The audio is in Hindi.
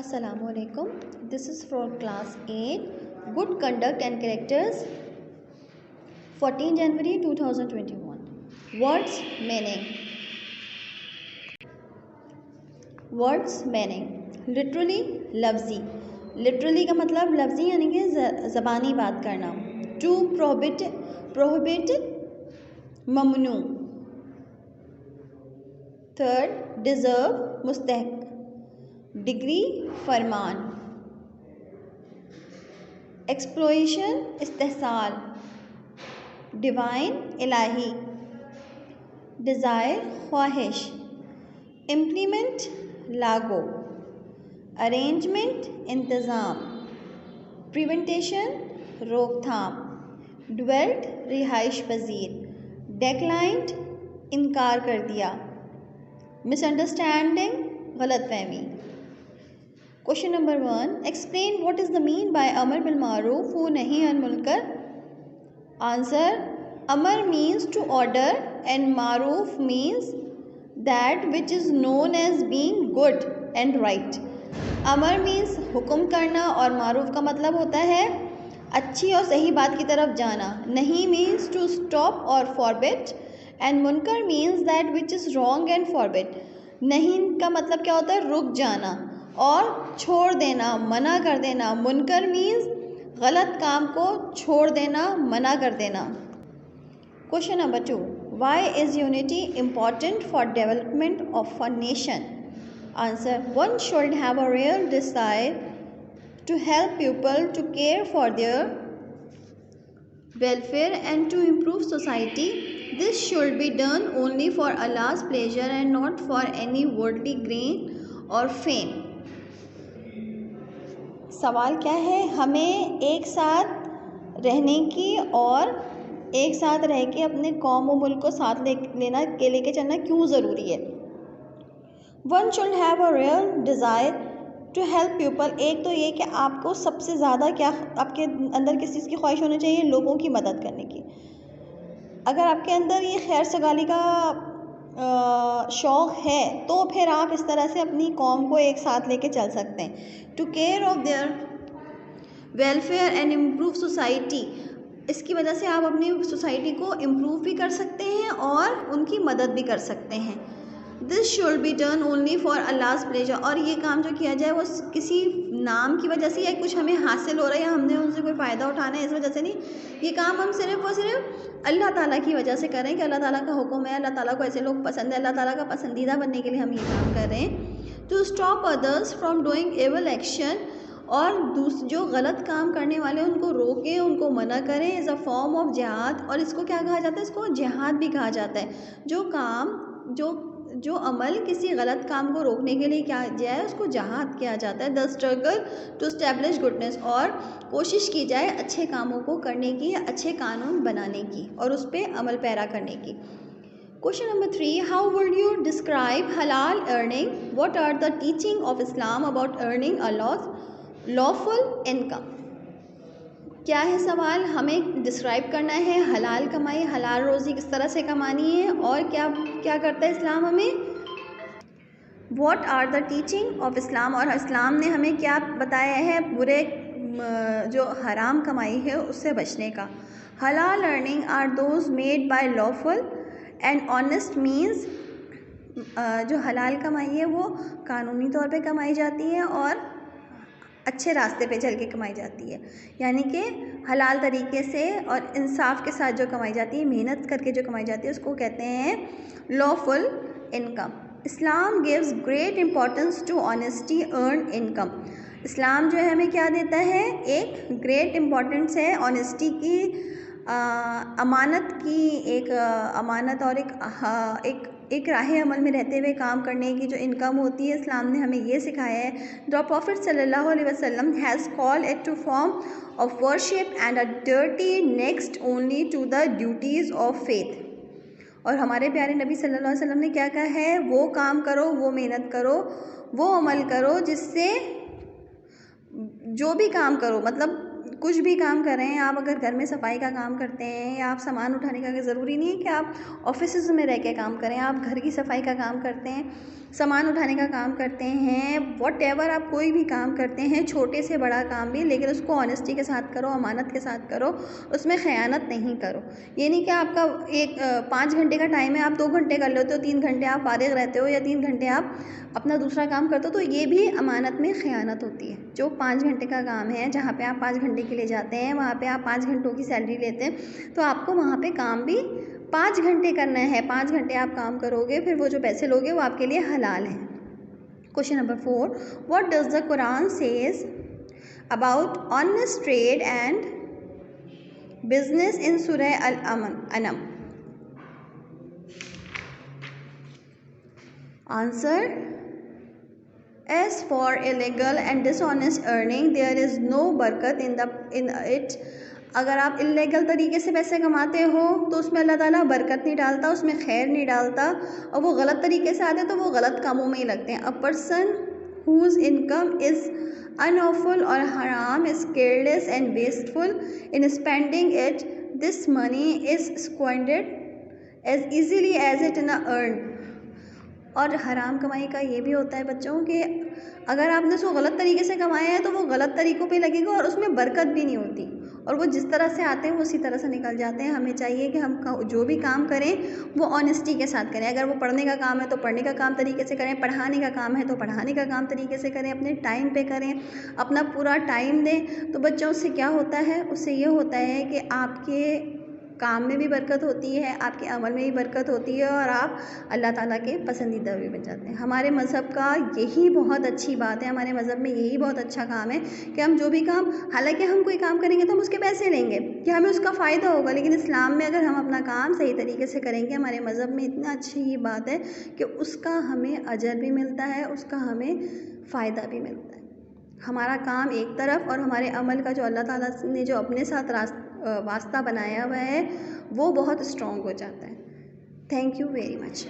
Assalamualaikum. This is for class 8 Good Conduct and Characters 14 January 2021. Words meaning. Words meaning. Literally लफ्ज़ी. Literally का मतलब लफ्ज़ी यानी कि ज़बानी बात करना. To prohibit ममनू. Third deserve मुस्तहक. डिग्री फरमान. एक्सप्लोएशन इस्तेहसाल. डिवाइन इलाही. डिज़ायर ख्वाहिश. इम्प्लीमेंट लागू. अरेंजमेंट इंतज़ाम. प्रिवेंटेशन रोकथाम. ड्वेल्ट रिहाइश पजीर. डेक्लाइंड इनकार कर दिया. मिसअंडरस्टैंडिंग गलतफहमी. Question number 1. Explain what is the mean by Amr bil Maroof व Nahi anil Munkar. Answer. Amr means to order and Maroof means that which is known as being good and right. Amr means हुक्म करना और मारूफ का मतलब होता है अच्छी और सही बात की तरफ जाना. Nahi means to stop or forbid and Munkar means that which is wrong and forbid. नहीं का मतलब क्या होता है रुक जाना और छोड़ देना, मना कर देना. मुनकर मीन्स गलत काम को छोड़ देना, मना कर देना. Question number 2. Why is unity important for development of a nation. Answer. One should have a real desire to help people to care for their welfare and to improve society. This should be done only for Allah's pleasure and not for any worldly gain or fame. सवाल क्या है. हमें एक साथ रहने की और एक साथ रह के अपने कौम व मुल्क को साथ लेके चलना क्यों ज़रूरी है. One should have a real desire to help people. एक तो ये कि आपको सबसे ज़्यादा क्या आपके अंदर किस चीज़ की ख्वाहिश होनी चाहिए. लोगों की मदद करने की. अगर आपके अंदर ये खैर सगाली का शौक़ है तो फिर आप इस तरह से अपनी कौम को एक साथ लेके चल सकते हैं. To care of their welfare and improve society. इसकी वजह से आप अपनी सोसाइटी को इम्प्रूव भी कर सकते हैं और उनकी मदद भी कर सकते हैं. This should be done only for Allah's pleasure. और ये काम जो किया जाए वो किसी नाम की वजह से या कुछ हमें हासिल हो रहा है या हमने उनसे कोई फ़ायदा उठाना है इस वजह से नहीं. ये काम हम सिर्फ़ और सिर्फ अल्लाह ताला की वजह से करें कि अल्लाह ताला का हुक्म है, अल्लाह ताला को ऐसे लोग पसंद है, अल्लाह ताला का पसंदीदा बनने के लिए हम ये काम कर रहे हैं. To stop others from doing evil action. और जो गलत काम करने वाले उनको रोकें, उनको मना करें. इज़ अ फॉर्म ऑफ जिहाद. और इसको क्या कहा जाता है. इसको जिहाद भी कहा जाता है. जो काम जो अमल किसी गलत काम को रोकने के लिए किया जाए उसको जिहाद किया जाता है. The struggle to establish goodness. और कोशिश की जाए अच्छे कामों को करने की, अच्छे कानून बनाने की और उस पर अमल पैरा करने की. Question number 3. How would you describe हलाल earning. What are the teaching of Islam about earning a lawful income. क्या है सवाल. हमें डिस्क्राइब करना है हलाल कमाई, हलाल रोज़ी किस तरह से कमानी है और क्या करता है इस्लाम हमें. What are the teaching of Islam. और इस्लाम ने हमें क्या बताया है बुरे जो हराम कमाई है उससे बचने का. Halal earning are those made by lawful and honest means. जो हलाल कमाई है वो कानूनी तौर पे कमाई जाती है और अच्छे रास्ते पे चल के कमाई जाती है. यानी कि हलाल तरीके से और इंसाफ के साथ जो कमाई जाती है, मेहनत करके जो कमाई जाती है उसको कहते हैं lawful income. Islam gives great importance to honesty earn income. Islam जो है हमें क्या देता है. एक ग्रेट इम्पोर्टेंस है ऑनेस्टी की, अमानत की. एक अमानत और एक राह अमल में रहते हुए काम करने की जो इनकम होती है. इस्लाम ने हमें ये सिखाया है. द प्रॉफिट सल्लल्लाहु अलैहि वसल्लम has called it to form of worship and a डर्टी next only to the duties of faith. और हमारे प्यारे नबी सल्लल्लाहु अलैहि वसल्लम ने क्या कहा है. वो काम करो, वो मेहनत करो, वो अमल करो जिससे जो भी काम करो, मतलब कुछ भी काम कर रहे हैं आप. अगर घर में सफाई का काम करते हैं या आप सामान उठाने का, ज़रूरी नहीं है कि आप ऑफिस में रह के काम करें. आप घर की सफाई का काम करते हैं सामान उठाने का काम करते हैं, व्हाटएवर आप कोई भी काम करते हैं, छोटे से बड़ा काम भी, लेकिन उसको ऑनेस्टी के साथ करो, अमानत के साथ करो, उसमें ख़यानत नहीं करो। ये नहीं कि आपका 5 घंटे का टाइम है, आप 2 घंटे कर लेते हो, 3 घंटे आप फारिग रहते हो या 3 घंटे आप अपना दूसरा काम करते हो, तो ये भी अमानत में ख़यानत होती है। जो 5 घंटे का काम है, जहाँ पे आप 5 घंटे के लिए जाते हैं, वहाँ पे आप 5 घंटों की सैलरी लेते हैं, तो आपको वहाँ पे काम भी 5 घंटे करना है। 5 घंटे आप काम करोगे, फिर वो जो पैसे लोगे वो आपके लिए हलाल है। Question number 4, what does the Quran says about honest trade and business in सूरह अल-अनम? Answer, as for illegal and dishonest earning there is no बरकत in it। अगर आप इलीगल तरीके से पैसे कमाते हो तो उसमें अल्लाह ताला बरकत नहीं डालता, उसमें खैर नहीं डालता, और वो गलत तरीके से आते तो वो गलत कामों में ही लगते हैं। A person whose income is unlawful or haram is careless and wasteful in spending it, this money is squandered as easily as it is earned। और हराम कमाई का ये भी होता है बच्चों कि अगर आपने उसको गलत तरीके से कमाया है तो वो गलत तरीक़ों पे लगेगा और उसमें बरकत भी नहीं होती, और वो जिस तरह से आते हैं वो उसी तरह से निकल जाते हैं। हमें चाहिए कि हम जो भी काम करें वो ऑनेस्टी के साथ करें। अगर वो पढ़ने का काम है तो पढ़ने का काम तरीके से करें, पढ़ाने का काम है तो पढ़ाने का काम तरीके से करें, अपने टाइम पे करें, अपना पूरा टाइम दें। तो बच्चों उससे क्या होता है, उससे ये होता है कि आपके काम में भी बरकत होती है, आपके अमल में भी बरकत होती है, और आप अल्लाह ताला के पसंदीदा भी बन जाते हैं। हमारे मज़हब का यही बहुत अच्छी बात है, हमारे मज़हब में यही बहुत अच्छा काम है कि हम जो भी काम, हालांकि हम कोई काम करेंगे तो हम उसके पैसे लेंगे कि हमें उसका फ़ायदा होगा, लेकिन इस्लाम में अगर हम अपना काम सही तरीके से करेंगे, हमारे मज़हब में इतना अच्छी ये बात है कि उसका हमें अजर भी मिलता है, उसका हमें फ़ायदा भी मिलता है। हमारा काम एक तरफ और हमारे अमल का जो अल्लाह ताला ने जो अपने साथ वास्ता बनाया हुआ है वो बहुत स्ट्रॉन्ग हो जाता है। Thank you very much.